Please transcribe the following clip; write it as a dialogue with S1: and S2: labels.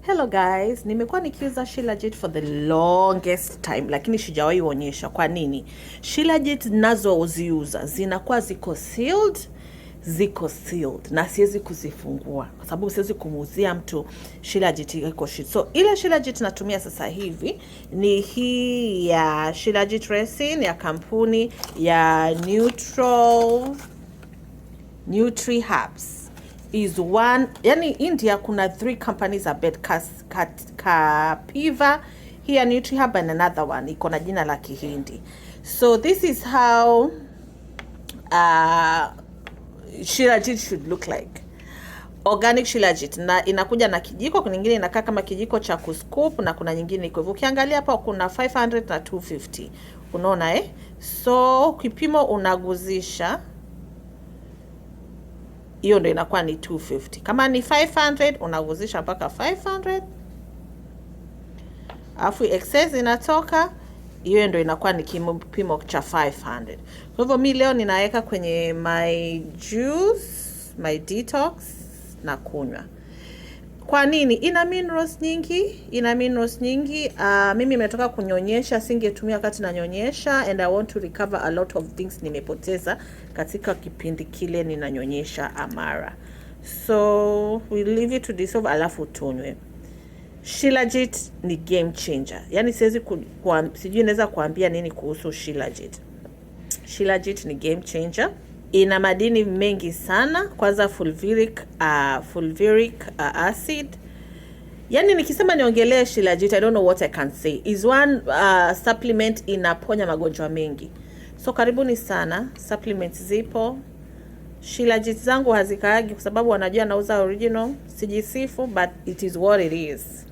S1: Hello guys, nimekuwa nikiuza Shilajit for the longest time, lakini sijawahi onyesha kwa nini. Shilajit nazoziuza zinakuwa ziko sealed na siwezi kuzifungua kwa sababu siwezi kumuuzia mtu Shilajit iko shit. So ile Shilajit natumia sasa hivi ni hii ya Shilajit Resin ya kampuni ya Nutri Herbs. Is one, yani India kuna 3 companies za bed Kapiva, here NutriHub and another one iko na jina la Kihindi. So this is how Shilajit should look like. Organic Shilajit, na inakuja na kijiko, kuna nyingine inakaa kama kijiko cha kuscoop na kuna nyingine iko hivyo. Ukiangalia hapa kuna 500 na 250. Unaona So kipimo unaguzisha, hiyo ndio inakuwa ni 250. Kama ni 500 unaguzisha mpaka 500. Alafu excess inatoka, hiyo ndio inakuwa ni kipimo cha 500. Kwa hivyo mimi leo ninaweka kwenye my juice, my detox na kunywa. Kwa nini? Ina minerals nyingi. Mimi nimetoka kunyonyesha, singetumia wakati nanyonyesha, and I want to recover a lot of things nimepoteza katika kipindi kile ninanyonyesha Amara. So we leave it to dissolve, alafu tunywe. Shilajit ni game changer. Yani sijui naweza kuambia nini kuhusu Shilajit. Shilajit ni game changer. Ina madini mengi sana, kwanza fulvuric acid. Yani nikisema niongelee Shilajit, I don't know what I can say. Is one supplement inaponya magonjwa mengi. So karibuni sana, supplements zipo. Shilajit zangu hazikaagi kwa sababu wanajua nauza original, sijisifu, but it is what it is.